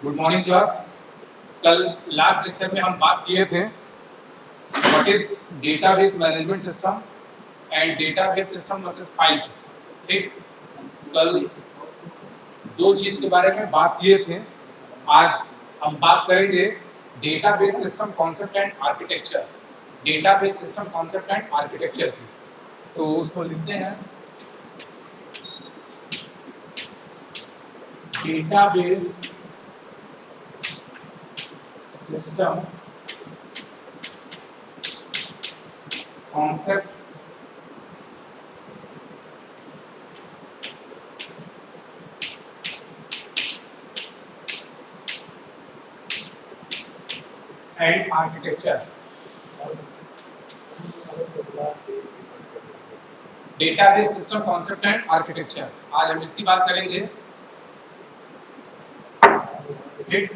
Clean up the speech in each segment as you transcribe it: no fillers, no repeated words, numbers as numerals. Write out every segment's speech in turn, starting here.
Good morning class. कल last lecture में हम बात किए थे what is database management system and database system versus file system. ठीक, कल दो चीज के बारे में बात किए थे। आज हम बात करेंगे database system concept and architecture. Database system concept and architecture की, तो उसको लिखते हैं database system concept and architecture. Database system concept and architecture, आज हम इसकी बात करेंगे। ठीक,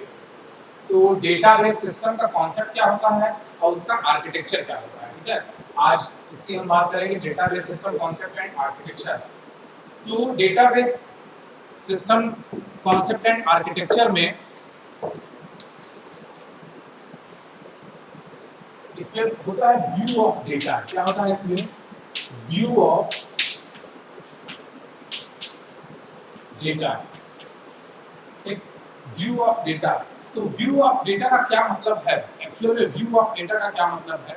तो डेटाबेस सिस्टम का कॉन्सेप्ट क्या होता है और उसका आर्किटेक्चर क्या होता है। ठीक है, आज इसकी हम बात करेंगे database system concept and architecture. तो database system concept and architecture में इसमें होता है व्यू ऑफ डेटा। क्या होता है इसमें? View of data. एक व्यू ऑफ डेटा। तो व्यू ऑफ डेटा का क्या मतलब है? एक्चुअल में व्यू ऑफ डेटा का क्या मतलब है?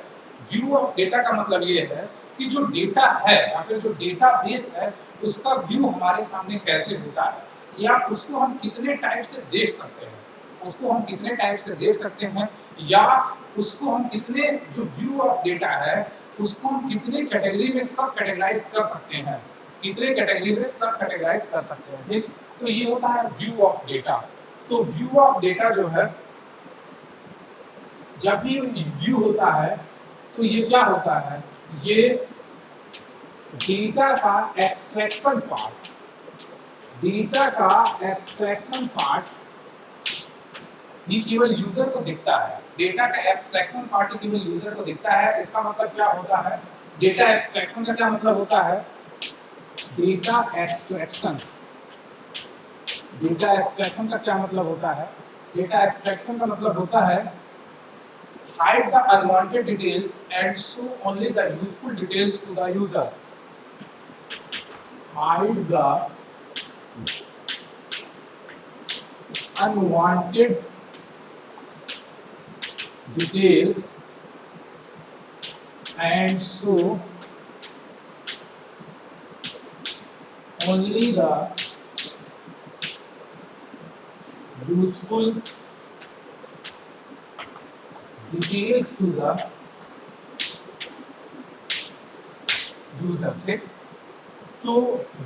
व्यू ऑफ डेटा का मतलब ये है कि जो डेटा है या फिर जो डेटाबेस है उसका व्यू हमारे सामने कैसे होता है, या उसको हम कितने टाइप से देख सकते हैं, उसको हम कितने टाइप से देख सकते हैं, या उसको हम कितने, जो व्यू ऑफ डेटा है उसको हम कितने कैटेगरी में सब कैटेगराइज कर सकते हैं, कितने कैटेगरी में सब कैटेगराइज कर सकते हैं। ठीक, तो ये होता है व्यू ऑफ डेटा। तो व्यू ऑफ डेटा जो है, जब भी व्यू होता है तो ये क्या होता है, ये डेटा का एक्सट्रैक्शन पार्ट, डेटा का एक्सट्रैक्शन पार्ट ये केवल यूजर को दिखता है। डेटा का एक्सट्रैक्शन पार्ट केवल यूजर को दिखता है। इसका मतलब क्या होता है? डेटा एक्सट्रैक्शन का क्या मतलब होता है? डेटा एक्सट्रैक्शन, डेटा एक्सट्रैक्शन का क्या मतलब होता है? डेटा एक्सट्रैक्शन का मतलब होता है hide the unwanted details and show only the useful details to the user. Hide the unwanted details and show only the useful details to the user। ठीक, तो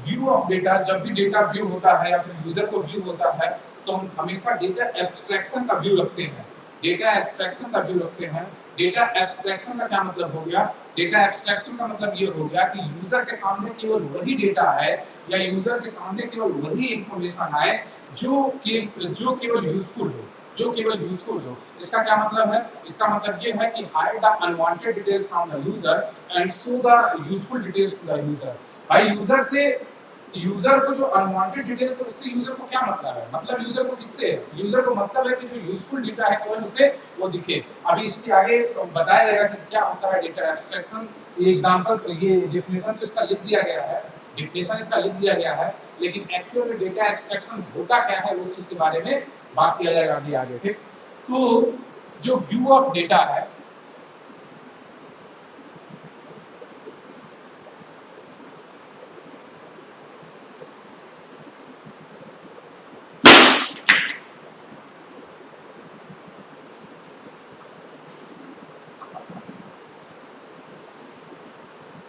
व्यू ऑफ डेटा, जब भी data view होता है या फिर user को view होता है तो हम हमेशा डेटा एब्स्ट्रैक्शन का व्यू रखते हैं। डेटा एब्स्ट्रैक्शन का व्यू रखते हैं। डेटा एब्स्ट्रैक्शन का क्या मतलब हो गया? डेटा एब्स्ट्रैक्शन का मतलब ये हो गया कि यूजर के सामने केवल वही डेटा है या यूजर के सामने केवल वही इंफॉर्मेशन है जो केवल यूजफुल हो, जो केवल यूजफुल हो। इसका क्या मतलब है? इसका मतलब ये है कि hide the unwanted details from the user and show the useful details to the user. भाई यूजर से, यूजर को जो अनवांटेड डिटेल्स है उससे यूजर को क्या मतलब है? मतलब यूजर को किससे है? यूजर को मतलब है कि जो यूजफुल डेटा है केवल उसे वो दिखे। अभी इसके आगे बताया जाएगा कि क्या होता है डेटा एब्स्ट्रैक्शन। ये एग्जांपल, ये डेफिनेशन तो इसका लिख दिया गया है, डेफिनेशन इसका लिख दिया गया है, लेकिन एक्चुअल में डेटा एब्स्ट्रैक्शन होता क्या है उस चीज के बारे में बात किया जाएगा अभी आगे। ठीक, तो जो व्यू ऑफ डेटा है,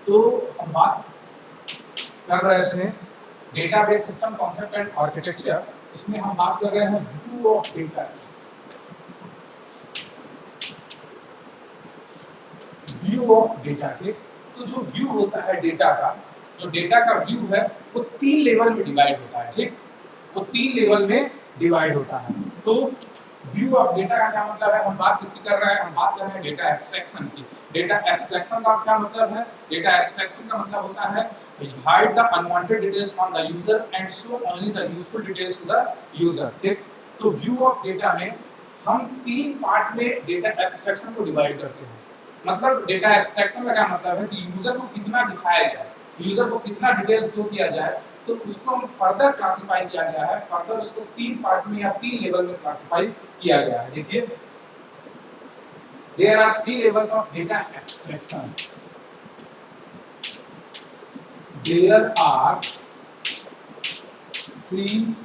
तो हम बात कर रहे थे database system concept and architecture. इसमें हम बात कर रहे हैं view of data. View of data के, तो जो व्यू होता है डेटा का, जो डेटा का व्यू है वो 3 लेवल में डिवाइड होता है। ठीक, वो 3 लेवल में डिवाइड होता है। तो व्यू ऑफ डेटा का क्या मतलब है? हम बात किसकी कर रहे हैं? हम बात कर रहे हैं डेटा एब्स्ट्रैक्शन की। डेटा एब्स्ट्रैक्शन का क्या मतलब है? डेटा एब्स्ट्रैक्शन का मतलब होता है hide the unwanted details from the user and show only the useful details to the user। ठीक, तो व्यू ऑफ डेटा में हम 3 पार्ट में डेटा एब्स्ट्रैक्शन को डिवाइड करते हैं। मतलब डेटा एब्स्ट्रैक्शन का क्या मतलब है कि यूजर को कितना दिखाया जाए, यूजर को कितना डिटेल शो किया जाए, तो उसको हम फर्दर क्लासिफाई किया गया है, फर्दर उसको 3 पार्ट में या 3 लेवल में क्लासिफाई किया गया है। देखिए, there are 3 levels of data abstraction. There are 3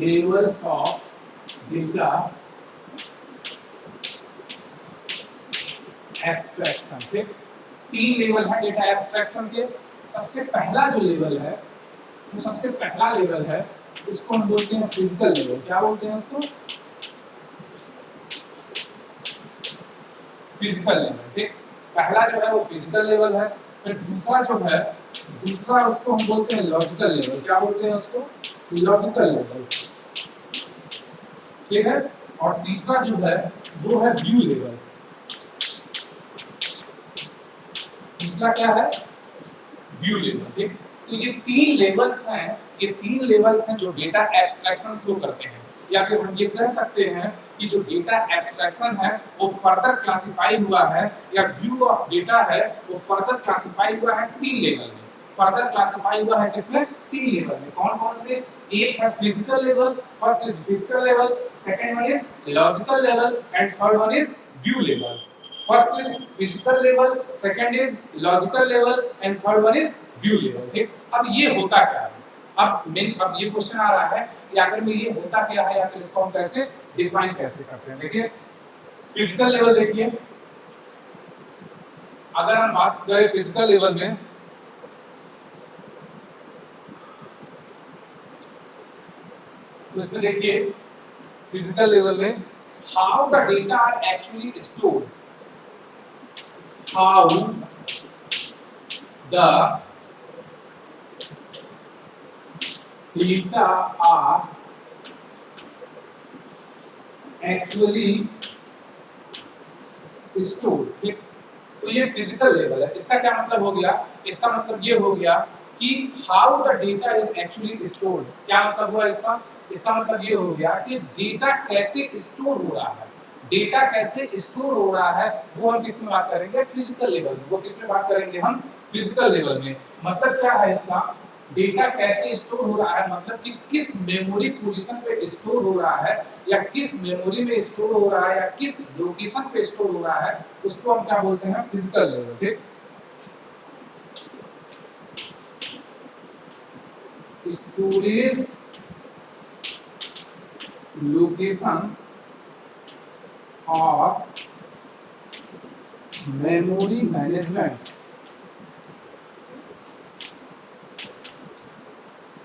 levels of data abstraction. ठीक, 3 लेवल है डेटा एब्स्ट्रैक्शन के। सबसे पहला जो लेवल है, जो सबसे पहला लेवल है, उसको हम बोलते हैं फिजिकल लेवल। क्या बोलते हैं उसको? Physical level. ठीक, पहला जो है वो फिजिकल लेवल है। फिर दूसरा जो है, दूसरा उसको हम बोलते हैं लॉजिकल लेवल। क्या बोलते हैं उसको? Logical level. ठीक है, और तीसरा जो है वो है व्यू लेवल। तीसरा क्या है? View level. ठीक, तो ये 3 लेवल्स हैं, ये 3 लेवल्स हैं जो डेटा एब्स्ट्रैक्शन शो करते हैं। या फिर हम ये कह सकते हैं कि जो डेटा एब्स्ट्रैक्शन है वो फर्दर क्लासिफाई हुआ है, या व्यू ऑफ डेटा है वो फर्दर क्लासिफाई हुआ है 3 लेवल में। फर्दर क्लासिफाई हुआ है किसमें? 3 लेवल में। कौन कौन से? एक है physical level, first is physical level, second one is logical level and third one is view level. First is physical level, second is logical level and third one is view level। ठीक, अब ये होता क्या है? अब ये question आ रहा है कि आखिर में ये होता क्या है, या फिर इसको हम कैसे डिफाइन कैसे करते हैं। देखिए, फिजिकल लेवल देखिए, अगर हम बात करें फिजिकल लेवल में, तो इसमें देखिए फिजिकल लेवल में how the data are actually stored, how the data are actually stored। ठीक, तो ये फिजिकल लेवल है। इसका क्या मतलब हो गया? इसका मतलब ये हो गया कि how the data is actually stored. क्या मतलब हुआ इसका? इसका मतलब ये हो गया कि डेटा कैसे स्टोर हो रहा है। डेटा कैसे स्टोर हो रहा है वो हम किस में बात करेंगे? फिजिकल लेवल में। वो किस में बात करेंगे हम? फिजिकल लेवल में। मतलब क्या है इसका? डेटा कैसे स्टोर हो रहा है, मतलब कि किस मेमोरी पोजीशन पे स्टोर हो रहा है, या किस मेमोरी में स्टोर हो रहा है, या किस लोकेशन पे स्टोर हो रहा है, उसको हम क्या बोलते हैं? Physical level. ठीक, स्टोरेज लोकेशन और मेमोरी मैनेजमेंट।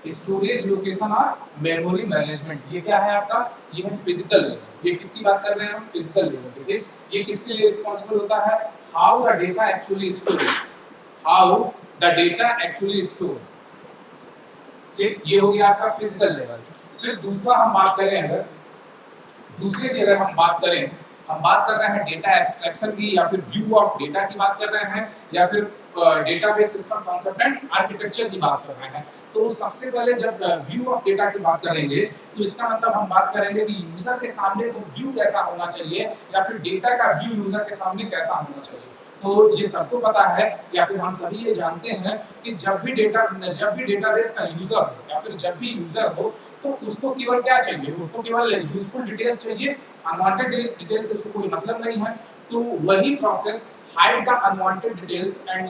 स्टोरेज लोकेशन और मेमोरी मैनेजमेंट, ये क्या है आपका? ये है फिजिकल लेवल। ये किसकी बात कर रहे हैं हम? Physical level. ठीक है, ये किसके लिए रिस्पांसिबल होता है? How the data actually store, how the data actually store. ठीक, ये हो गया आपका फिजिकल लेवल। फिर दूसरा हम बात करें, अगर दूसरे की अगर हम बात करें, हम बात कर रहे हैं डेटा एब्स्ट्रैक्शन की, या फिर व्यू ऑफ डेटा की बात कर रहे हैं, या फिर database system concept and architecture की बात कर रहे हैं। तो सबसे पहले जब व्यू ऑफ डेटा की बात करेंगे, तो इसका मतलब हम बात करेंगे कि यूजर के सामने वो व्यू कैसा होना चाहिए, या फिर डेटा का व्यू यूजर के सामने कैसा होना चाहिए। तो ये सबको पता है, या फिर हम सभी ये जानते हैं कि जब भी डेटाबेस का यूजर हो, या फिर जब भी यूजर हो, तो उसको केवल क्या चाहिए? उसको केवल यूजफुल डिटेल्स चाहिए, अनवांटेड डिटेल्स से उसको कोई मतलब नहीं है। तो वही process hide the unwanted details and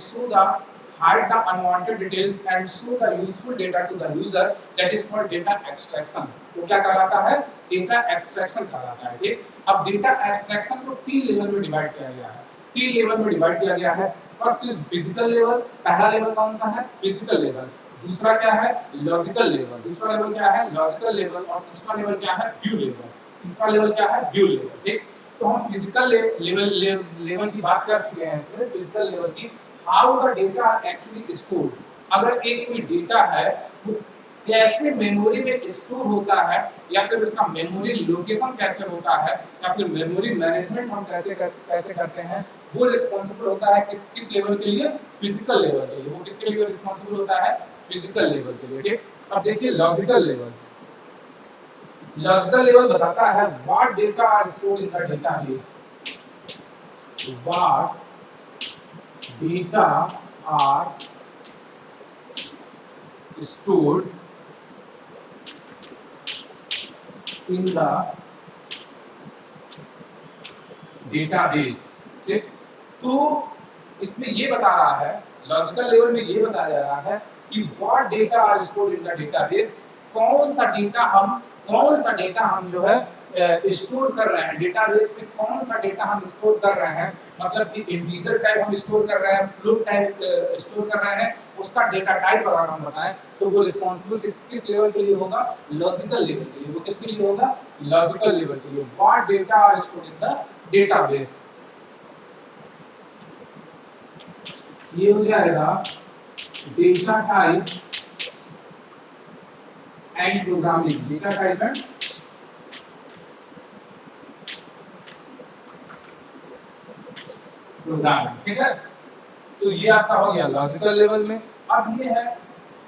show the useful data to the user, that is called data abstraction. तो क्या कहलाता है? डेटा एब्स्ट्रैक्शन कहलाता है। ठीक, अब डेटा एब्स्ट्रैक्शन को 3 लेवल में डिवाइड किया गया है। 3 लेवल में डिवाइड किया गया है। First is physical level. पहला लेवल कौन सा है? Physical level. दूसरा क्या है? Logical level. दूसरा लेवल क्या है? Logical level. और तीसरा लेवल क्या है? View level. तीसरा लेवल क्या है? View level. ठीक, तो हम फिजिकल लेवल की बात कर चुके हैं। इसमें फिजिकल लेवल की, how the data actually stored. अगर एक कोई डेटा है वो कैसे मेमोरी में स्टोर होता है, या फिर उसका मेमोरी लोकेशन कैसे होता है, या फिर मेमोरी मैनेजमेंट हम कैसे करते हैं, वो रिस्पांसिबल होता है किस लेवल के लिए? फिजिकल लेवल के लिए। वो किसके लिए रिस्पांसिबल होता है? फिजिकल लेवल के लिए। ठीक, अब देखिए लॉजिकल लेवल, लॉजिकल लेवल बताता है what data are stored in the database, what data are stored in the database। ठीक, तो इसमें ये बता रहा है, लॉजिकल लेवल में ये बताया जा रहा है कि what data are stored in the database, कौन सा डेटा हम जो है स्टोर कर रहे हैं डेटाबेस में, कौन सा डेटा हम स्टोर कर रहे हैं, मतलब कि इंटीजर टाइप हम स्टोर कर रहे हैं, फ्लोट टाइप स्टोर कर रहे हैं, उसका डेटा टाइप अगर हम बताएं तो वो रिस्पांसिबल किस लेवल के लिए होगा, लॉजिकल लेवल के लिए। वो किसके लिए होगा, लॉजिकल लेवल के लिए। What data are stored in the database, ये हो जाएगा data type and programming, data type and programming. ठीक है, तो ये आपका हो गया लॉजिकल लेवल में। अब ये है,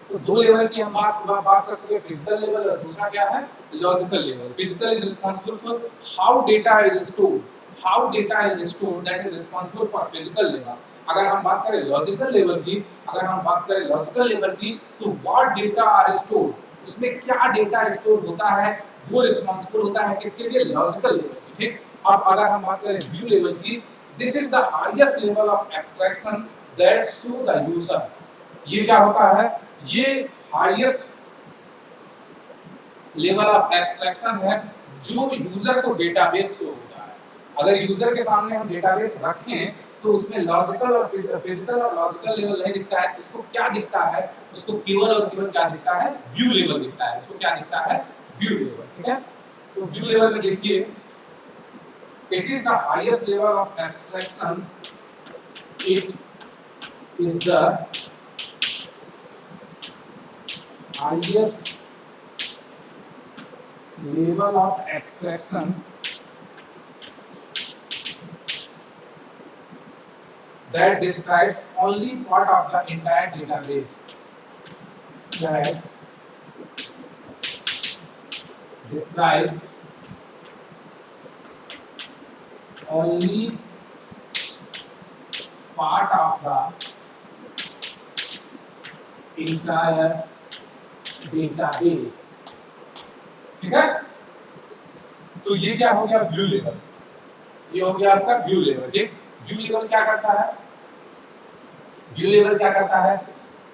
तो दो लेवल की हम बात करते हैं, फिजिकल लेवल और दूसरा क्या है, logical level. Physical is responsible for how data is stored, how data is stored, that is responsible for physical level. अगर हम बात करें लॉजिकल लेवल की, अगर हम बात करें लॉजिकल लेवल की, तो व्हाट डेटा आर स्टोर्ड, उसमें क्या डेटा स्टोर होता है, वो रिस्पांसिबल होता है किसके लिए, लॉजिकल लेवल की। ठीक, अब अगर हम बात करें व्यू लेवल की, this is the highest level of abstraction that show the user. ये क्या होता है, ये हाईएस्ट लेवल ऑफ एब्स्ट्रैक्शन है जो यूजर को डेटाबेस शो होता है। अगर यूजर के सामने हम डेटाबेस रखें तो उसमें लॉजिकल और फिजिकल और लॉजिकल लेवल नहीं दिखता है, उसको क्या दिखता है, उसको केवल और केवल क्या दिखता है, व्यू लेवल दिखता है। उसको क्या दिखता है, व्यू लेवल। ठीक है, तो व्यू लेवल में देखिए, it is the highest level of abstraction, it is the highest level of abstraction that describes only part of the entire database, that describes only part of the entire database. ठीक है, तो ये क्या हो गया, view level. ये हो गया आपका व्यू लेवल। ठीक, व्यू लेवल क्या करता है, व्यू लेवल क्या करता है,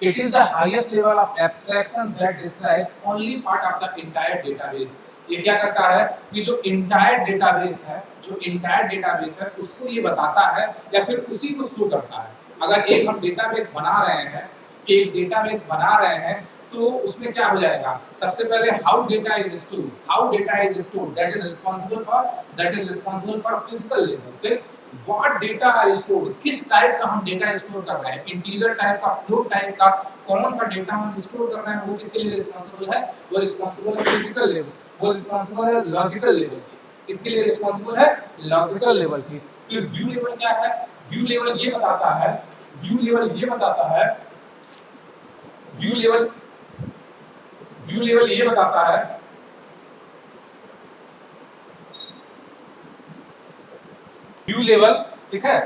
it is the highest level of abstraction that describes only part of the entire database. ये क्या करता है कि जो एंटायर डेटाबेस है, जो एंटायर डेटाबेस है उसको ये बताता है या फिर उसी को शो करता है। अगर एक हम डेटाबेस बना रहे हैं, एक डेटाबेस बना रहे हैं, तो उसमें क्या हो जाएगा, सबसे पहले how data is stored, how data is stored, that is responsible for physical level. What data are stored, किस टाइप का हम डेटा स्टोर कर रहे हैं, इंटीजर टाइप का, फ्लोट टाइप का, कौन सा डेटा हम स्टोर कर रहे हैं, वो किसके लिए रिस्पांसिबल है, वो रिस्पांसिबल है फिजिकल लेवल, वो रिस्पांसिबल है लॉजिकल लेवल की। इसके लिए रिस्पांसिबल है लॉजिकल लेवल की। फिर व्यू लेवल क्या है, व्यू लेवल ये बताता है, व्यू लेवल ये बताता है, व्यू लेवल, व्यू लेवल ये बताता है, व्यू लेवल। ठीक है,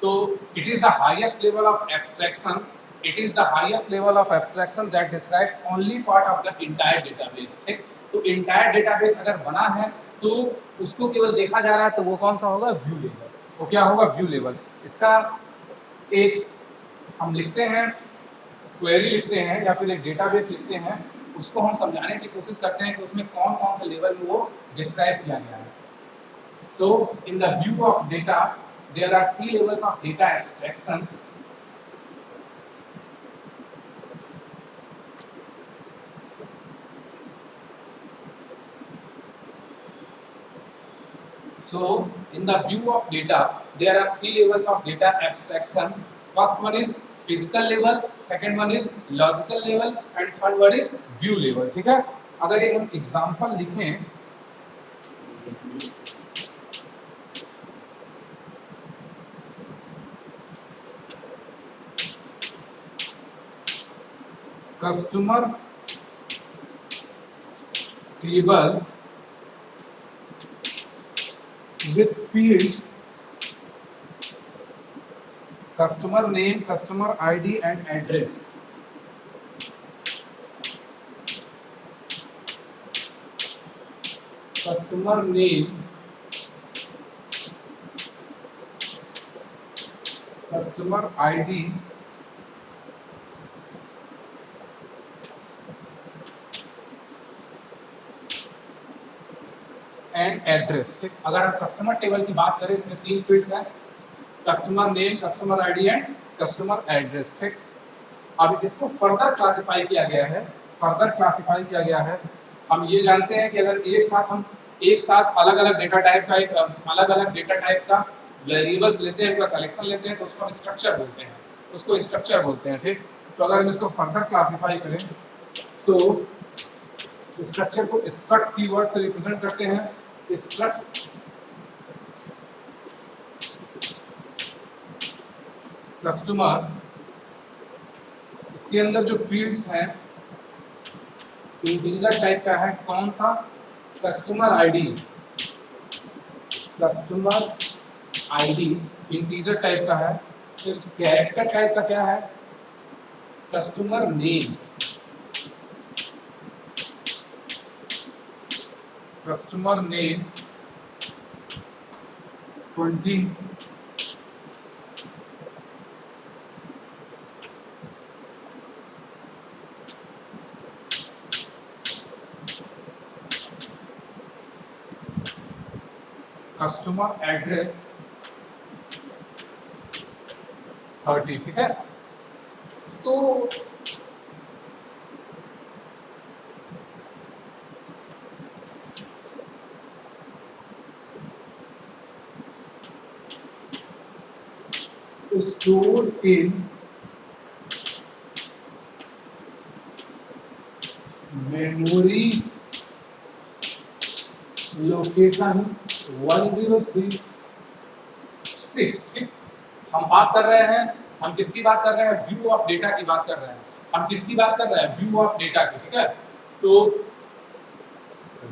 तो it is the highest level of abstraction, it is the highest level of abstraction that describes only part of the entire database. ठीक, तो एंटायर डेटाबेस अगर बना है तो उसको केवल देखा जा रहा है, तो वो कौन सा होगा, व्यू लेवल। वो क्या होगा, व्यू लेवल। इसका एक हम लिखते हैं, क्वेरी लिखते हैं या फिर एक डेटाबेस लिखते हैं, उसको हम समझाने की कोशिश करते हैं कि उसमें कौन कौन से लेवल में वो डिस्क्राइब किया गया है। So in the view of data, there are three levels of data abstraction. So in the view of data, there are three levels of data abstraction. First one is physical level, second one is logical level, and third one is view level. ठीक है, अगर एक हम example लिखें, customer table with fields customer name, customer ID and address. Customer name, customer ID and address. ठीक, अगर हम customer table की बात करें इसमें 3 फील्ड्स हैं, customer name, customer ID and customer address. ठीक, अब इसको फर्दर क्लासिफाई किया गया है, फर्दर क्लासिफाई किया गया है। हम ये जानते हैं कि अगर एक साथ अलग अलग डेटा टाइप का अलग अलग डेटा टाइप का वेरिएबल्स लेते हैं, उनका कलेक्शन लेते हैं, तो उसको हम स्ट्रक्चर बोलते हैं, उसको स्ट्रक्चर बोलते हैं। ठीक, तो अगर हम इसको फर्दर क्लासिफाई करें तो स्ट्रक्चर को स्ट्रक्ट कीवर्ड से रिप्रेजेंट करते हैं। स्ट्रक्ट कस्टमर, इसके अंदर जो फील्ड्स हैं इंटीजर टाइप का है। कौन सा? Customer ID, customer ID integer type का है। फिर कैरेक्टर टाइप का क्या है? Customer name, customer name 20, customer address 30। ठीक है, तो stored in memory location 1036। ठीक, हम बात कर रहे हैं, हम किसकी बात कर रहे हैं? व्यू ऑफ डेटा की बात कर रहे हैं। हम किसकी बात कर रहे हैं? व्यू ऑफ डेटा की। ठीक है, तो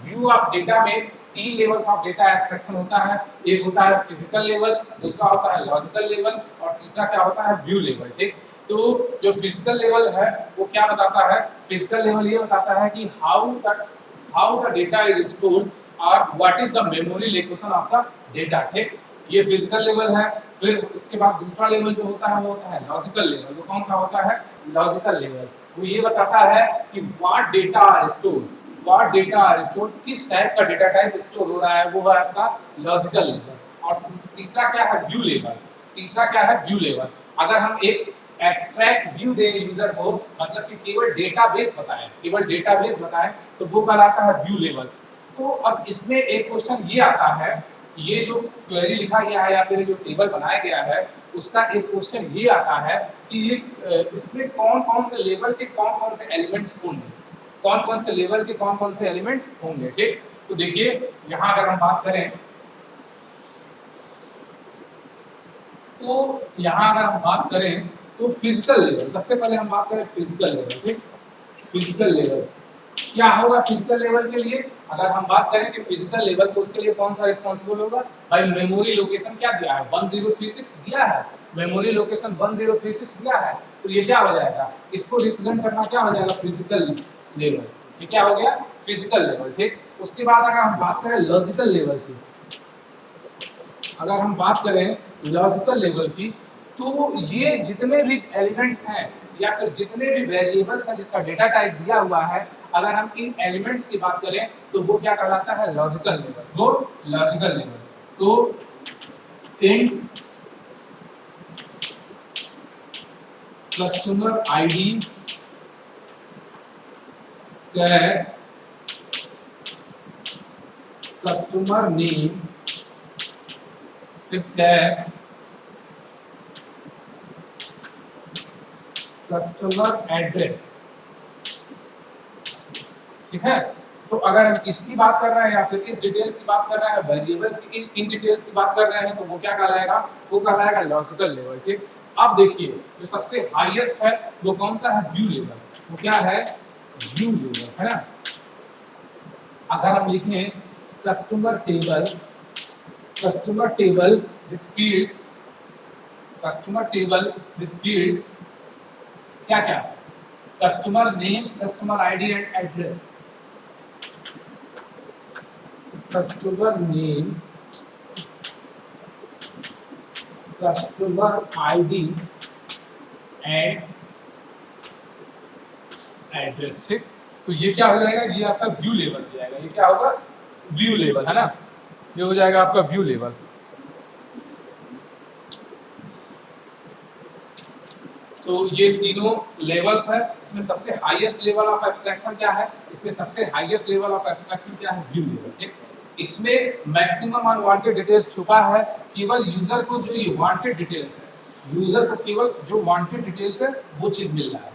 व्यू ऑफ डेटा में 3 लेवल्स ऑफ डेटा एक्सट्रैक्शन होता है। एक होता है फिजिकल लेवल, दूसरा होता है लॉजिकल लेवल और तीसरा क्या होता है? View level. ठीक, तो जो फिजिकल लेवल है वो क्या बताता है? फिजिकल लेवल ये बताता है कि how the data is stored और what is the memory location of the data. ठीक, ये फिजिकल लेवल है। फिर उसके बाद दूसरा लेवल जो होता है वो होता है लॉजिकल लेवल। वो कौन सा होता है? Logical level. वो ये बताता है कि what data are stored, what data are stored, किस टाइप का डेटा टाइप स्टोर हो रहा है, वो है आपका लॉजिकल लेवल। और तीसरा क्या है? View level. तीसरा क्या है? View level. अगर हम एक एक्सट्रैक्ट व्यू दें यूजर को, मतलब कि केवल डेटाबेस बताएं, केवल डेटाबेस बताएं, तो वो कहलाता है व्यू लेवल। तो अब इसमें एक क्वेश्चन ये आता है, ये जो क्वेरी लिखा गया है या फिर जो टेबल बनाया गया है उसका एक क्वेश्चन ये आता है कि ये इसमें कौन-कौन से लेवल के कौन-कौन से एलिमेंट्स होंगे, कौन-कौन से लेवल के कौन-कौन से एलिमेंट्स होंगे। ठीक, तो देखिए यहाँ अगर हम बात करें तो यहाँ अगर हम बात करें तो फिजिकल लेवल, सबसे पहले हम बात करें फिजिकल लेवल। ठीक, फिजिकल लेवल क्या होगा? फिजिकल लेवल के लिए अगर हम बात करें कि फिजिकल लेवल तो उसके लिए कौन सा रिस्पांसिबल होगा? भाई मेमोरी लोकेशन क्या दिया है? 1036 दिया है, मेमोरी लोकेशन 1036 दिया है, तो ये क्या हो जाएगा? इसको रिप्रेजेंट करना क्या हो जाएगा? Physical level. ये क्या हो गया? Physical level. ठीक, उसके बाद अगर हम बात करें लॉजिकल लेवल की, अगर हम बात करें लॉजिकल लेवल की, तो ये जितने भी एलिमेंट्स हैं या फिर जितने भी वेरिएबल्स हैं जिसका डेटा टाइप दिया हुआ है, अगर हम इन एलिमेंट्स की बात करें तो वो क्या कहलाता है? Logical level. वो लॉजिकल लेवल। तो इंट कस्टमर आईडी कैर कस्टमर नेम कैर कस्टमर एड्रेस। ठीक है, तो अगर हम इसकी बात कर रहे हैं या फिर इस डिटेल्स की बात कर रहे हैं, वेरिएबल्स की इन डिटेल्स की बात कर रहे हैं, तो वो क्या कहलाएगा? वो कहलाएगा लॉजिकल लेवल। ठीक, अब देखिए जो सबसे हाईएस्ट है वो कौन सा है? View level. वो क्या है? व्यू लेवल है ना। अगर हम लिखें customer table with fields, customer table with fields क्या क्या, customer name, customer ID and address, customer name, customer ID and address. ठीक, तो ये क्या हो जाएगा, ये आपका व्यू लेवल हो जाएगा, ये क्या होगा, व्यू लेवल, है ना, ये हो जाएगा आपका व्यू लेवल। तो ये तीनों लेवल्स है, इसमें सबसे हाईएस्ट लेवल ऑफ एब्स्ट्रैक्शन क्या है, इसमें सबसे हाईएस्ट लेवल ऑफ एब्स्ट्रैक्शन क्या है, व्यू लेवल। ठीक, इसमें मैक्सिमम अनवांटेड डिटेल्स छुपा है, केवल यूजर को जो ये वांटेड डिटेल्स है, यूजर को केवल जो वांटेड डिटेल्स है वो चीज मिल रहा है।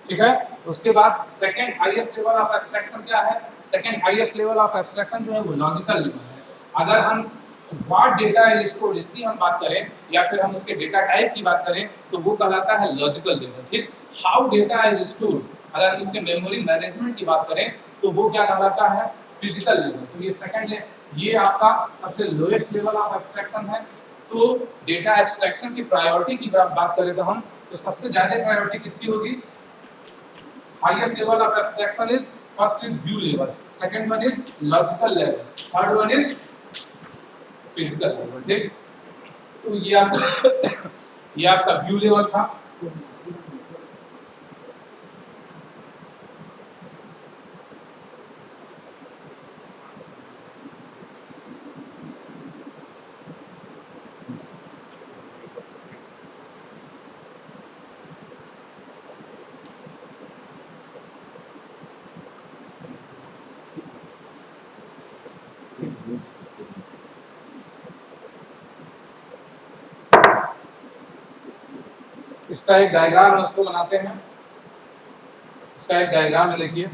ठीक है, उसके बाद second highest level of abstraction क्या है, second highest level of abstraction जो है वो लॉजिकल लेवल है। अगर हम व्हाट डेटा इज स्टोर्ड इसकी हम बात करें या फिर हम उसके डेटा टाइप की बात करें तो वो कहलाता है लॉजिकल लेवल। ठीक, हाउ डेटा इज स्टोर्ड, अगर हम इसके मेमोरी मैनेजमेंट की बात करें तो वो क्या कहलाता है, फिजिकल लेवल। तो ये सेकंड है, ये आपका सबसे लोएस्ट लेवल ऑफ एब्स्ट्रैक्शन है। तो डेटा एब्स्ट्रैक्शन की प्रायोरिटी की बात करें तो हम, तो सबसे ज्यादा प्रायोरिटी किसकी होगी, highest level of abstraction is, first is view level, second one is logical level, third one is physical level। ठीक, तो ये आपका व्यू लेवल था। इसका एक डायग्राम है, उसको बनाते हैं। इसका एक डायग्राम है, देखिए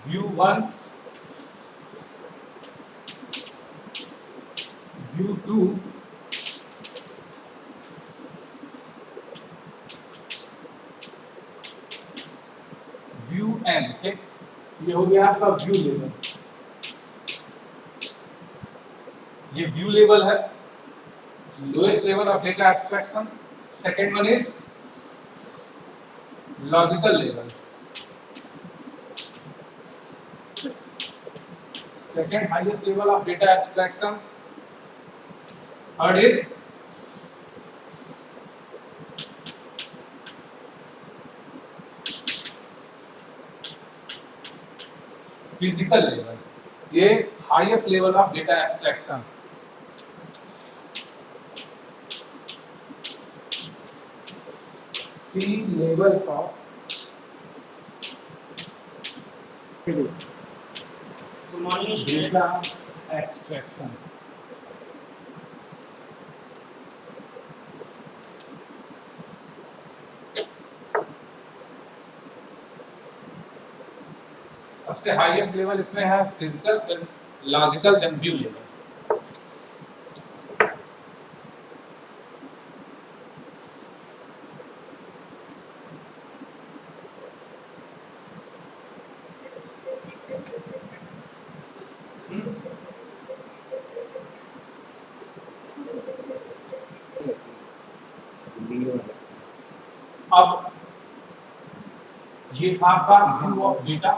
व्यू 1, व्यू 2, व्यू एन। ठीक, ये हो गया आपका व्यू लेवल, ये व्यू लेवल है, lowest level of data abstraction. Second one is logical level, second highest level of data abstraction, third is physical level, ये highest level of data abstraction। three levels of data abstraction। सबसे highest level इसमें है physical, फिर logical, then view level. अब ये था आपका view of data.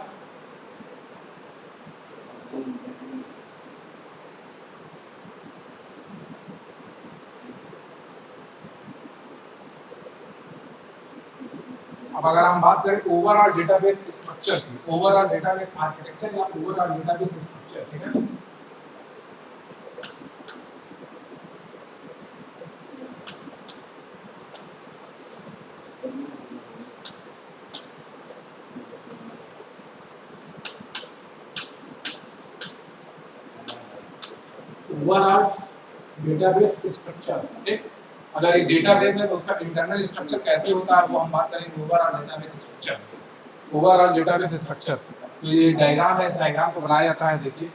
अब अगर हम बात करें ओवरऑल डेटाबेस स्ट्रक्चर की, ओवरऑल डेटाबेस आर्किटेक्चर या ओवरऑल डेटाबेस स्ट्रक्चर, ठीक है, ओवरऑल डेटाबेस स्ट्रक्चर। ठीक, अगर एक डेटाबेस है तो उसका इंटरनल स्ट्रक्चर कैसे होता है वो हम बात करेंगे, overall database structure, overall database structure. तो ये डायग्राम है, इस डायग्राम को बनाया जाता है। देखिए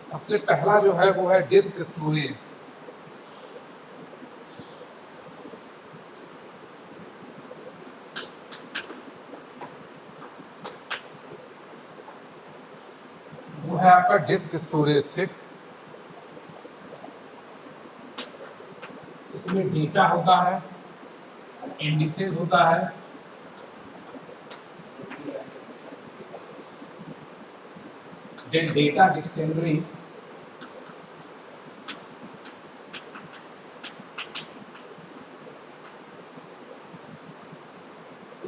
सबसे पहला जो है वो है डिस्क स्टोरेज। वो है आपका डिस्क स्टोरेज। ठीक, इसमें डेटा होता है, इंडिसेस होता है, then data dictionary,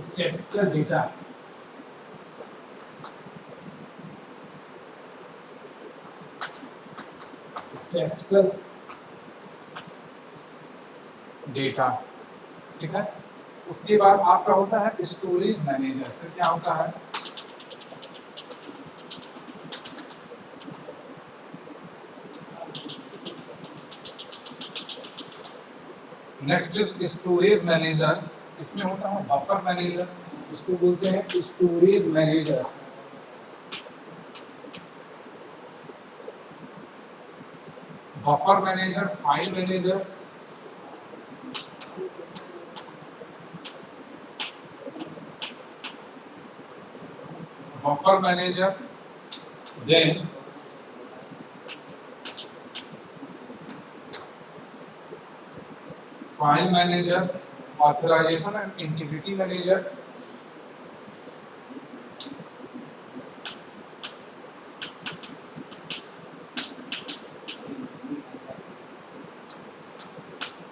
statistical data, statistical data. ठीक है, उसके बाद आपका होता है स्टोरेज मैनेजर। फिर क्या होता है, नेक्स्ट इज स्टोरेज मैनेजर। इसमें होता है बफर मैनेजर, इसको बोलते हैं storage manager. Buffer manager, file manager, buffer manager, then file manager, authorization and integrity manager,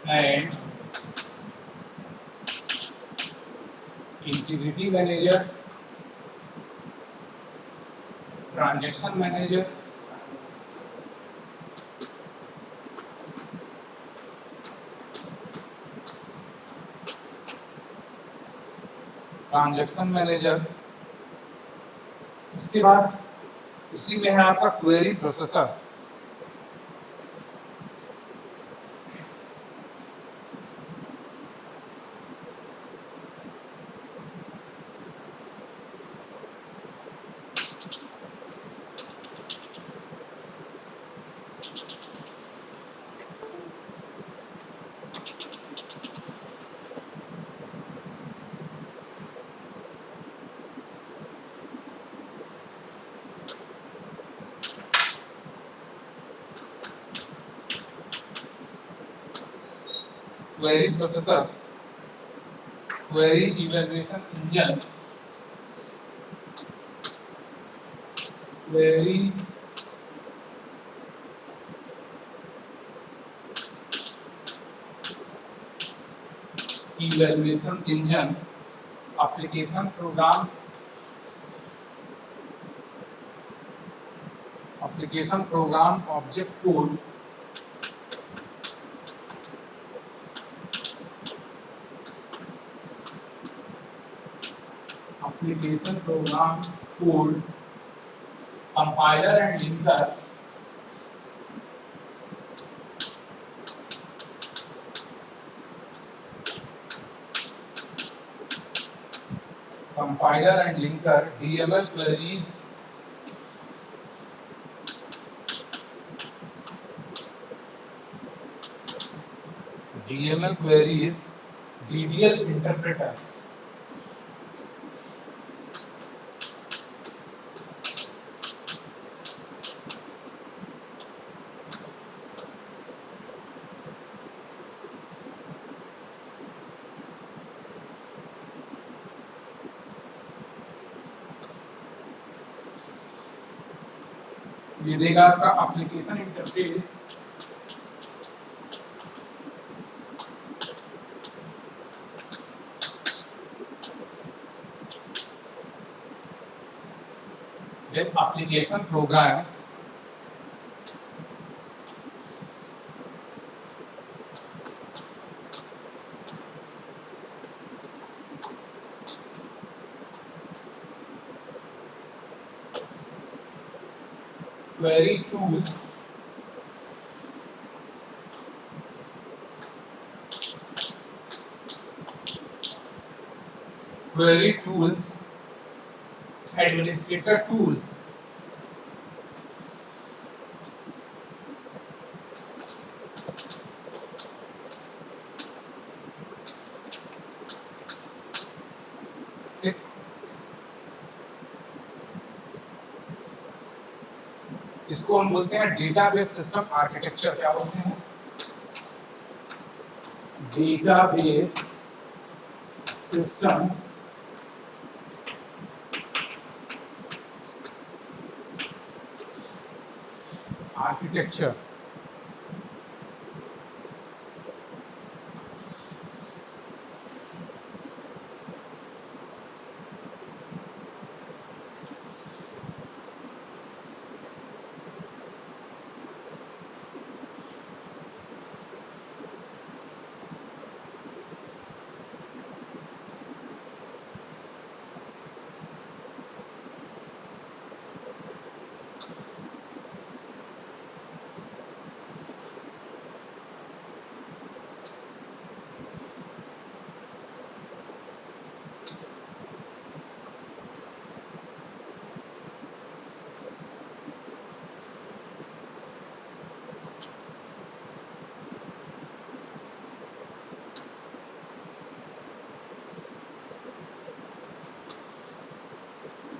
and integrity manager, transaction manager, transaction manager. उसके बाद उसी में है आपका query processor. Query processor, query evaluation engine, query evaluation engine, application program, application program object code, application program code, compiler and linker, compiler and linker, DML queries, DML queries, DDL interpreter. ये देगा आपका application interface, then application programs, query tools, query tools, administrator tools. इसको हम बोलते हैं database system architecture. क्या बोलते हैं? Database system architecture.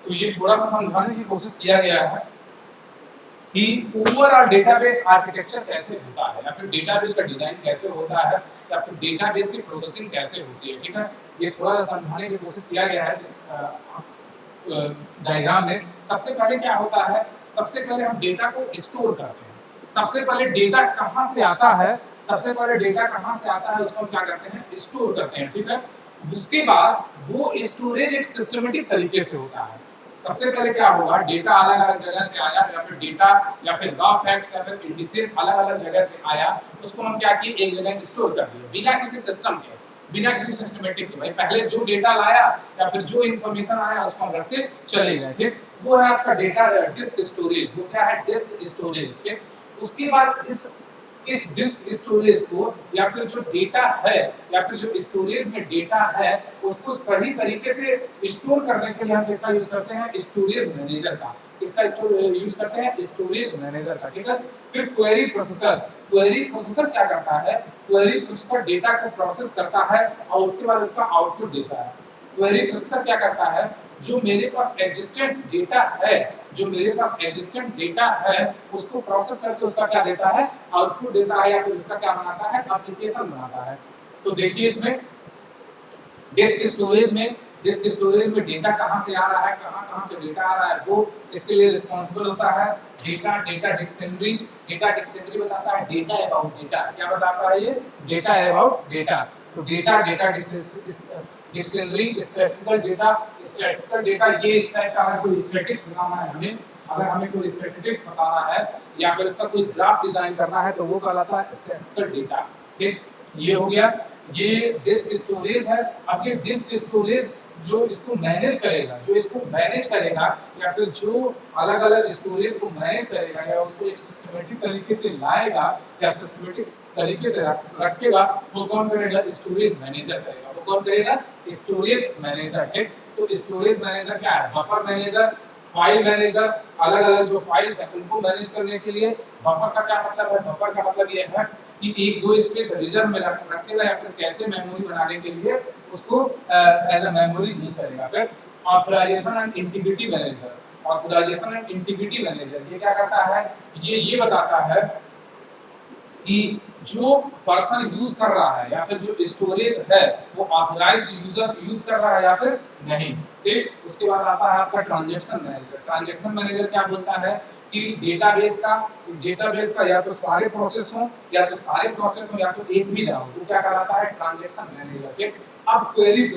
तो ये थोड़ा सा समझाने की कोशिश किया गया है कि ओवरऑल डेटाबेस आर्किटेक्चर कैसे होता है, या फिर डेटाबेस का डिजाइन कैसे होता है, या फिर डेटाबेस की प्रोसेसिंग कैसे होती है। ठीक है, ये थोड़ा सा समझाने की कोशिश किया गया है इस डायग्राम में। सबसे पहले क्या होता है, सबसे पहले हम डेटा को स्टोर करते हैं। सबसे पहले डेटा कहाँ से आता है, सबसे पहले डेटा कहाँ से आता है उसको हम क्या करते हैं, स्टोर करते हैं। ठीक है, उसके बाद वो स्टोरेज एक सिस्टमेटिक तरीके से होता है। सबसे पहले क्या होगा, डेटा अलग अलग जगह से आया, या फिर डेटा या फिर रॉ फैक्ट्स या फिर इंडिसेस अलग अलग जगह से आया, उसको हम क्या किए, एक जगह स्टोर कर दिए बिना किसी सिस्टम के, बिना किसी सिस्टमेटिक के। भाई पहले जो डेटा लाया या फिर जो इंफॉर्मेशन आया उसको हम रखते चले गए। ठीक, वो है आपका डेटा डिस्क स्टोरेज। वो क्या है, डिस्क स्टोरेज। ठीक, उसके बाद इस डिस्क स्टोरेज को या फिर जो डेटा है या फिर जो स्टोरेज में डेटा है उसको सही तरीके से स्टोर करने के लिए हम किसका यूज करते हैं, स्टोरेज मैनेजर का। इसका यूज करते हैं, स्टोरेज मैनेजर का। ठीक है, फिर क्वेरी प्रोसेसर। क्वेरी प्रोसेसर क्या करता है, क्वेरी प्रोसेसर डेटा को प्रोसेस करता है और उसके बाद उसका आउटपुट देता है। क्वेरी प्रोसेसर क्या करता है, जो मेरे पास एग्जिस्टेंस डेटा है, जो मेरे पास एग्जिस्टेंट डेटा है उसको प्रोसेस करके उसका क्या देता है, आउटपुट देता है, या फिर उसका क्या बनाता है, एप्लीकेशन बनाता है। तो देखिए इसमें डिस्क स्टोरेज में डेटा कहाँ से आ रहा है, कहाँ से डेटा आ रहा है, वो इसके लिए रिस्पांसिबल होता है डेटा डिक्शनरी। डेटा डिक्शनरी बताता है डेटा अबाउट डेटा। क्या बताता है ये, डेटा अबाउट डेटा। तो डेटा डिक्शनरी, स्टैटिस्टिकल डेटा, ये इस टाइप का अगर कोई स्टैटिस्टिक्स बनाना है हमें, अगर हमें कोई स्टैटिस्टिक्स बताना है या फिर उसका कोई ग्राफ डिजाइन करना है तो वो कहलाता है स्टैटिस्टिकल डेटा। ठीक, ये हो गया, ये डिस्क स्टोरेज है। अब ये डिस्क स्टोरेज जो इसको मैनेज करेगा, जो इसको मैनेज करेगा या फिर जो अलग अलग स्टोरेज को मैनेज करेगा या उसको एक सिस्टमेटिक तरीके से लाएगा या सिस्टमेटिक तरीके से रखेगा, वो कौन करेगा, स्टोरेज मैनेजर करेगा। वो कौन करेगा, स्टोरेज मैनेजर। ठीक, तो स्टोरेज मैनेजर क्या है, बफर मैनेजर, फाइल मैनेजर, अलग अलग जो फाइल्स है उनको मैनेज करने के लिए। बफर का क्या मतलब है, बफर का मतलब ये है कि एक दो स्पेस रिजर्व में रखेगा या फिर कैसे मेमोरी बनाने के लिए उसको एज अ मेमोरी यूज करेगा। फिर authorization and integrity manager, authorization and integrity manager ये क्या करता है, ये बताता है कि जो पर्सन यूज कर रहा है या फिर जो स्टोरेज है वो ऑथराइज्ड यूजर यूज कर रहा है या फिर नहीं। ठीक, उसके बाद आता है आपका ट्रांजैक्शन मैनेजर। ट्रांजैक्शन मैनेजर क्या बोलता है कि डेटाबेस का या तो सारे प्रोसेस हो या तो एक भी ना हो, वो क्या कहलाता है, ट्रांजैक्शन मैनेजर। ठीक, अब क्वेरी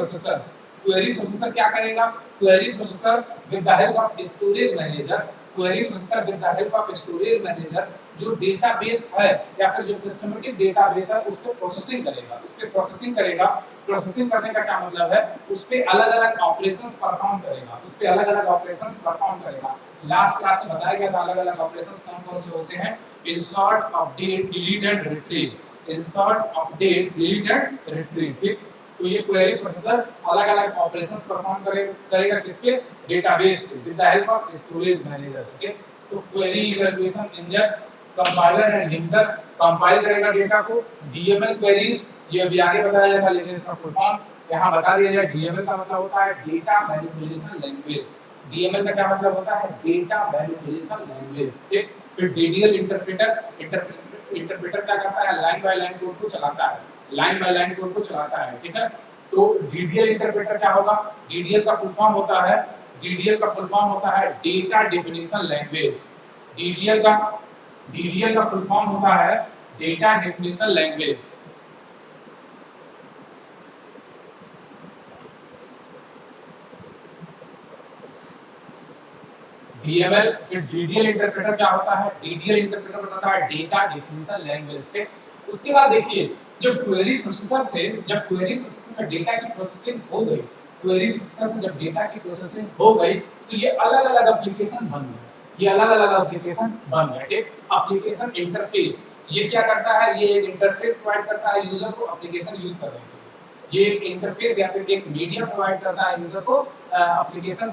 प्रोसेसर क्या करेगा, query processor with the help of storage manager, query processor with the help of storage manager जो डेटाबेस है या फिर जो सिस्टमेटिक डेटाबेस है उसको प्रोसेसिंग करेगा। प्रोसेसिंग करने का क्या मतलब है, उस पे अलग-अलग ऑपरेशंस परफॉर्म करेगा। लास्ट क्लास में बताया गया था अलग-अलग ऑपरेशंस कौन-कौन से होते हैं, insert, update, delete and retrieve. Insert, update, delete and retrieve. ठीक, तो ये क्वेरी प्रोसेसर अलग अलग ऑपरेशंस परफॉर्म करेगा किसके डेटाबेस पे with the help of storage manager. Okay, तो query evaluation engine compiler and linker compile करेगा डेटा को। डीएमएल क्वेरीज ये अभी आगे बताया जाएगा, लेकिन इसका फुल फॉर्म यहाँ बता दिया जाए। डीएमएल का मतलब होता है डेटा मैनिपुलेशन लैंग्वेज। डीएमएल का क्या मतलब होता है? Data manipulation language. ठीक, फिर डीडीएल इंटरप्रेटर क्या करता है? लाइन बाय लाइन कोड को चलाता है, लाइन बाय लाइन कोड को चलाता है। ठीक है, तो डीडीएल इंटरप्रेटर क्या होगा? डीडीएल का फुल फॉर्म होता है, डीडीएल का फुल फॉर्म होता है डेटा डेफिनेशन लैंग्वेज। डीडीएल का फुल फॉर्म होता है डेटा डेफिनेशन लैंग्वेज। डीएमएल फिर डीडीएल इंटरप्रेटर क्या होता है? डीडीएल इंटरप्रेटर बताता है डेटा डेफिनेशन लैंग्वेज के। उसके बाद देखिए, जब क्वेरी प्रोसेसर से डेटा की प्रोसेसिंग हो गई, क्वेरी प्रोसेसर से जब डेटा की प्रोसेसिंग हो गई, तो ये अलग अलग एप्लीकेशन बन गए, ये अलग अलग एप्लीकेशन बन गए। ठीक, एप्लीकेशन इंटरफेस ये क्या करता है? ये एक इंटरफेस प्रोवाइड करता है यूजर को एप्लीकेशन यूज करने के लिए। ये एक इंटरफेस या फिर एक मीडिया प्रोवाइड करता है यूजर को एप्लीकेशन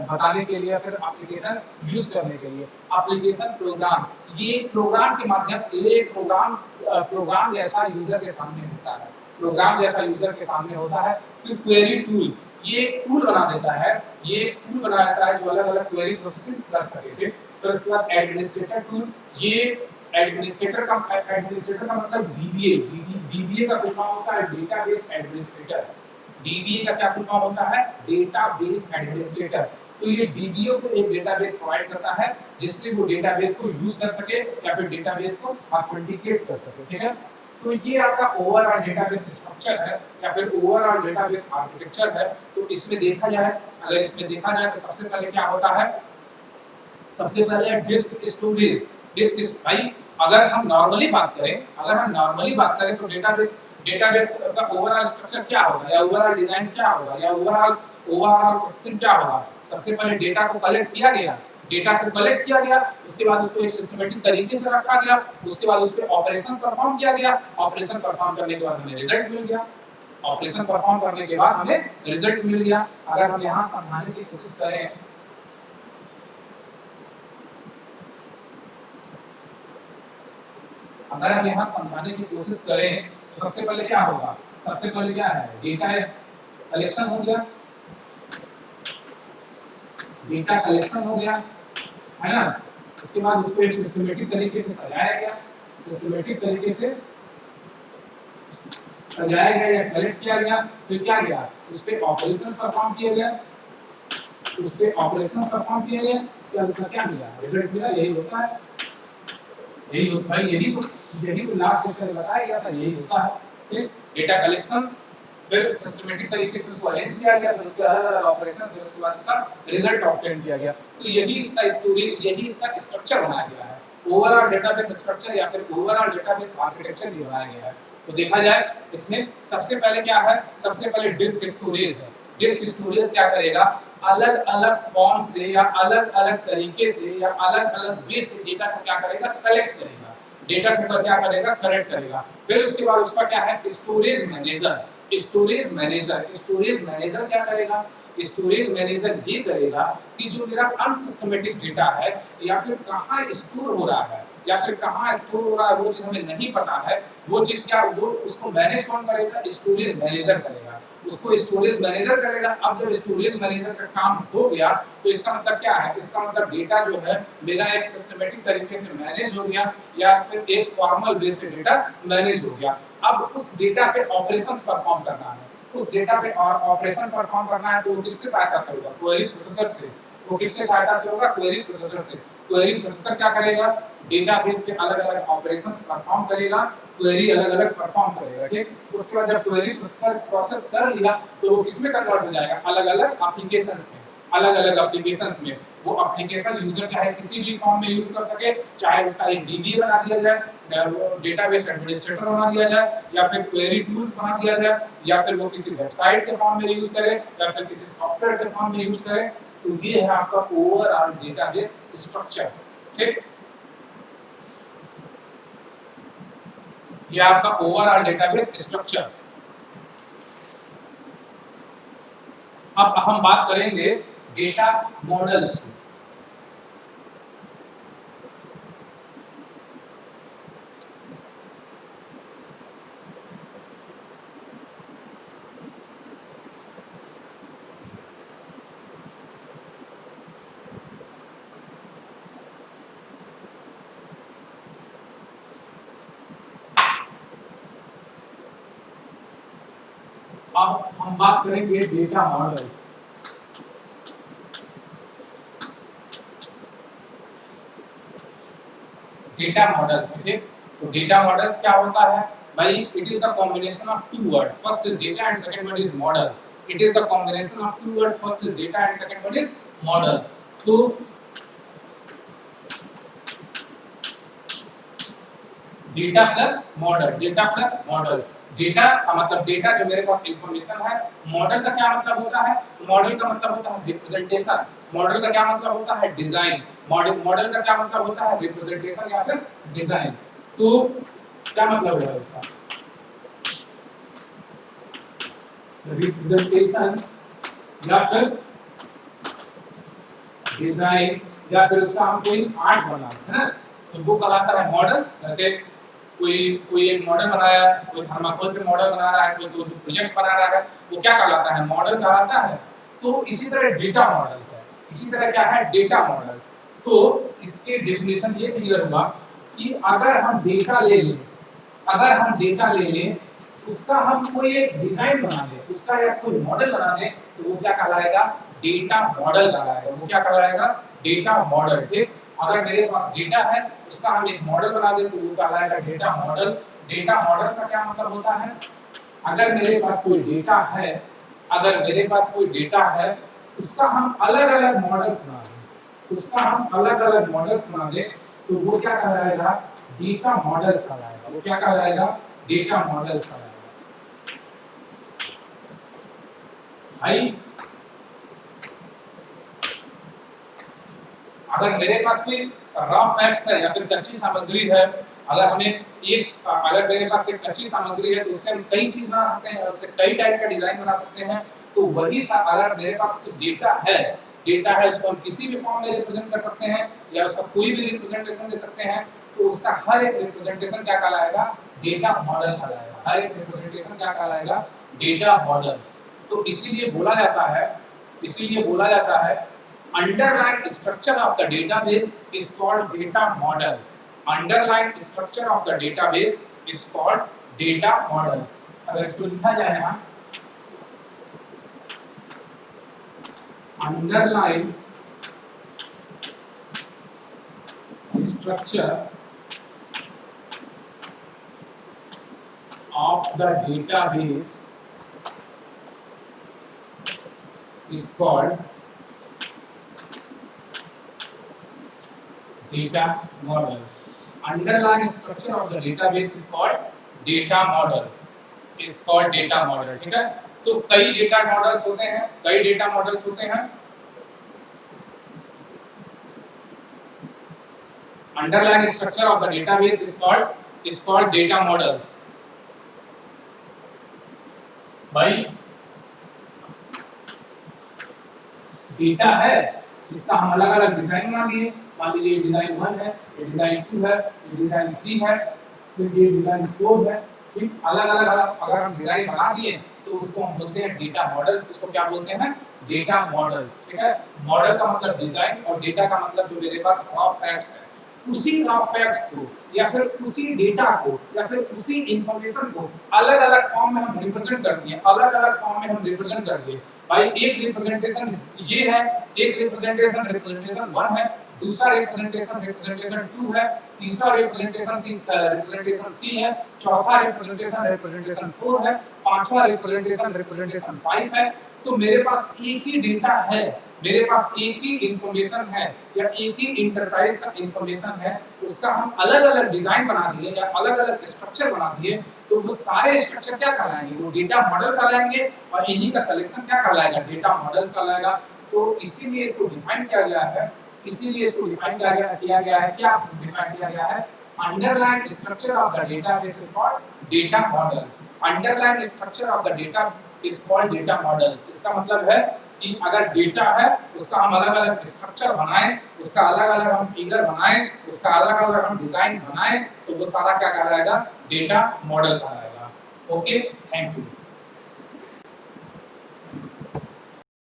बताने के लिए या फिर एप्लीकेशन यूज करने के लिए। एप्लीकेशन प्रोग्राम, ये प्रोग्राम के माध्यम से प्रोग्राम जैसा यूजर के सामने होता है, प्रोग्राम जैसा यूजर के सामने होता है। फिर क्वेरी टूल, ये एक टूल बना देता है, ये एक टूल बना देता है जो अलग अलग क्वेरी प्रोसेसिंग कर सके। तो इसके बाद एडमिनिस्ट्रेटर टूल, ये एडमिनिस्ट्रेटर का मतलब डीबीए। डीबीए का फुल फॉर्म होता है डेटाबेस एडमिनिस्ट्रेटर। डीबीए का क्या फुल फॉर्म होता है? Database administrator. तो ये डीबीए को एक डेटाबेस प्रोवाइड करता है जिससे वो डेटाबेस को यूज कर सके या फिर डेटाबेस को ऑथेंटिकेट कर सके। ठीक है, तो ये आपका ओवरऑल डेटाबेस स्ट्रक्चर है या फिर ओवरऑल डेटाबेस आर्किटेक्चर है। तो इसमें देखा जाए, अगर इसमें देखा जाए तो सबसे पहले क्या होता है? सबसे पहले है डिस्क स्टोरेज। भाई अगर हम नॉर्मली बात करें तो डेटाबेस का ओवरऑल स्ट्रक्चर क्या होगा या ओवरऑल डिजाइन क्या होगा या ओवरऑल सिस्टम क्या होगा? सबसे पहले डेटा को कलेक्ट किया गया, उसके बाद उसको एक सिस्टमैटिक तरीके से रखा गया, उसके बाद उस पे ऑपरेशंस परफॉर्म किया गया, ऑपरेशन परफॉर्म करने के बाद हमें रिजल्ट मिल गया, ऑपरेशन परफॉर्म करने के बाद हमें रिजल्ट मिल गया। अगर हम यहाँ समझाने की कोशिश करें, अगर हम यहाँ समझाने की कोशिश करें तो सबसे पहले क्या होगा? सबसे पहले क्या है? डेटा कलेक्शन हो गया, डेटा कलेक्शन हो गया, है ना? उसके बाद उसको एक सिस्टमैटिक तरीके से सजाया गया, सिस्टमैटिक तरीके से सजाया गया या कलेक्ट किया गया। फिर क्या गया? उस पे ऑपरेशन परफॉर्म किया गया, उसके बाद उसका क्या मिला? रिजल्ट मिला। यही होता है, यही तो लास्ट लेक्चर में बताया गया था, यही होता है। ठीक, डेटा कलेक्शन, फिर सिस्टमैटिक तरीके से उसको अरेंज किया गया, फिर उसके अलग अलग ऑपरेशन, फिर उसके बाद उसका रिजल्ट ऑब्टेन किया गया। तो यही इसका स्ट्रक्चर बनाया गया है, ओवरऑल डेटाबेस स्ट्रक्चर या फिर ओवरऑल डेटाबेस आर्किटेक्चर भी बनाया गया है। तो देखा जाए इसमें सबसे पहले क्या है? सबसे पहले डिस्क स्टोरेज है। डिस्क स्टोरेज क्या करेगा? अलग अलग फॉर्म से या अलग अलग तरीके से या अलग अलग वे से डेटा को क्या करेगा? कलेक्ट करेगा, डेटा को क्या करेगा? कलेक्ट करेगा। फिर उसके बाद उसका क्या है? स्टोरेज मैनेजर क्या करेगा? स्टोरेज मैनेजर ये करेगा कि जो मेरा अनसिस्टमेटिक डेटा है या फिर कहाँ स्टोर हो रहा है या फिर कहाँ स्टोर हो रहा है वो चीज हमें नहीं पता है, वो चीज क्या, वो उसको मैनेज कौन करेगा? स्टोरेज मैनेजर करेगा, उसको स्टोरेज मैनेजर करेगा। अब जब स्टोरेज मैनेजर का काम हो गया तो इसका मतलब क्या है? इसका मतलब डेटा जो है मेरा एक सिस्टमेटिक तरीके से मैनेज हो गया या फिर एक फॉर्मल वे से डेटा मैनेज हो गया। अब उस डेटा पे ऑपरेशंस परफॉर्म करना है, उस डेटा पे ऑपरेशन परफॉर्म करना है तो वो किससे सहायता से होगा? क्वेरी प्रोसेसर से। वो किससे सहायता से होगा? क्वेरी प्रोसेसर से। क्वेरी प्रोसेसर क्या करेगा? डेटाबेस पे अलग अलग ऑपरेशंस परफॉर्म करेगा, क्वेरी अलग अलग परफॉर्म करेगा। ठीक, उसके बाद जब क्वेरी प्रोसेसर प्रोसेस कर लिया तो वो किसमें कन्वर्ट हो जाएगा? अलग अलग एप्लीकेशंस में, अलग अलग एप्लीकेशंस में। वो एप्लीकेशन यूजर चाहे किसी भी फॉर्म में यूज कर सके, चाहे उसका एक डीबी बना दिया जाए, डेटाबेस एडमिनिस्ट्रेटर बना दिया जाए, या फिर क्वेरी टूल्स बना दिया जाए, या फिर वो किसी वेबसाइट के फॉर्म में यूज करे या फिर किसी सॉफ्टवेयर के फॉर्म में यूज करे। तो ये है आपका ओवरऑल डेटाबेस स्ट्रक्चर। ठीक, ये आपका ओवरऑल डेटाबेस स्ट्रक्चर। अब हम बात करेंगे डेटा मॉडल्स की। अब हम बात करेंगे डेटा मॉडल्स। डेटा मॉडल्स, ठीक। तो डेटा मॉडल्स क्या होता है भाई? It is the combination of two words, first is data and second word is model. It is the combination of two words, first is data and second word is model. तो data plus model, data plus model. Data का मतलब data जो मेरे पास information है। Model का क्या मतलब होता है? मॉडल का मतलब होता है रिप्रेजेंटेशन। मॉडल का क्या मतलब होता है? डिजाइन। मॉडल का क्या मतलब होता है? रिप्रेजेंटेशन या फिर डिजाइन। तो क्या मतलब है इसका? रिप्रेजेंटेशन या फिर डिजाइन या फिर उसका हम कोई आर्ट बनाते हैं ना, तो वो कहलाता है मॉडल। जैसे कोई कोई एक मॉडल बनाया है, कोई थर्माकोल पे मॉडल बना रहा है, कोई प्रोजेक्ट बना रहा है, वो क्या कहलाता है? मॉडल कहलाता है। तो इसी तरह डेटा मॉडल्स है। इसी तरह क्या है? Data models. तो इसके डेफिनेशन ये क्लियर हुआ कि अगर हम डेटा ले लें, अगर हम डेटा ले लें, उसका हम कोई एक डिजाइन बना दें, उसका या कोई मॉडल बना दें, तो वो क्या कहलाएगा? डेटा मॉडल कहलाएगा। वो क्या कहलाएगा? डेटा मॉडल, ठीक। अगर मेरे पास डेटा है, उसका हम एक मॉडल बना दें, तो वो कहलाएगा डेटा मॉडल। डेटा मॉडल का क्या मतलब होता है? अगर मेरे पास कोई डेटा है, अगर मेरे पास कोई डेटा है, उसका हम अलग-अलग मॉडल्स बना दें, उसका हम अलग-अलग मॉडल्स बना दें, तो वो क्या कहलाएगा? डेटा मॉडल्स कहलाएगा। वो क्या कहलाएगा? डेटा मॉडल्स कहलाएगा। भाई अगर मेरे पास कोई रॉ फैक्ट्स है या फिर कच्ची सामग्री है, अगर मेरे पास एक कच्ची सामग्री है, तो उससे हम कई चीज बना सकते हैं, उससे कई टाइप का डिजाइन बना सकते हैं। तो वही अगर मेरे पास कुछ डेटा है, उसको हम किसी भी फॉर्म में रिप्रेजेंट कर सकते हैं या उसका कोई भी रिप्रेजेंटेशन दे सकते हैं, तो उसका हर एक रिप्रेजेंटेशन क्या कहलाएगा? डेटा मॉडल कहलाएगा। हर एक रिप्रेजेंटेशन क्या कहलाएगा? Data model. तो इसीलिए बोला जाता है underlying structure of the database is called data model. Underlying structure of the database is called data models. अगर इसको लिखा जाए ना, underlying structure of the database is called data model. Underlying structure of the database is called data model. Is called data model. ठीक है? तो कई data models होते हैं। Underlying structure of the database is called data models. भाई data है, इसका हम अलग-अलग डिजाइन बना दिए। मान लीजिए डिजाइन 1 है, ये डिजाइन 2 है, ये डिजाइन 3 है, फिर ये डिजाइन 4 है। ठीक, अलग-अलग अगर हम डिजाइन बना दिए, तो उसको हम बोलते हैं डेटा मॉडल्स। उसको क्या बोलते हैं? Data models. ठीक है? मॉडल का मतलब डिजाइन और डेटा का मतलब जो मेरे पास रॉ फैक्ट्स है, उसी रॉ फैक्ट्स को या फिर उसी डेटा को या फिर उसी इंफॉर्मेशन को अलग-अलग फॉर्म में हम रिप्रेजेंट कर दिए, अलग-अलग फॉर्म में हम रिप्रेजेंट कर दिए। भाई एक रिप्रेजेंटेशन ये है, एक रिप्रेजेंटेशन 1 है, दूसरा रिप्रेजेंटेशन 2 है, तीसरा रिप्रेजेंटेशन 3 है, चौथा रिप्रेजेंटेशन 4 है, पांचवा रिप्रेजेंटेशन 5 है। तो मेरे पास एक ही डेटा है, मेरे पास एक ही इंफॉर्मेशन है या एक ही इंटरप्राइज का इंफॉर्मेशन है, उसका हम अलग-अलग डिजाइन बना दिए या अलग-अलग स्ट्रक्चर बना दिए, तो वो सारे स्ट्रक्चर क्या कहलाएंगे? वो डेटा मॉडल कहलाएंगे और इन्हीं का कलेक्शन क्या कहलाएगा? डेटा मॉडल्स कहलाएगा। तो इसीलिए इसको डिफाइन किया गया है, क्या डिफाइन किया गया है? Underline structure of the database is called data model. Underline structure of the data is called data model. इसका मतलब है कि अगर डेटा है उसका हम अलग अलग स्ट्रक्चर बनाएं, उसका अलग अलग हम फिगर बनाएं, उसका अलग अलग हम डिजाइन बनाएं, तो वो सारा क्या कहलाएगा, डेटा मॉडल कहलाएगा। Okay, thank you.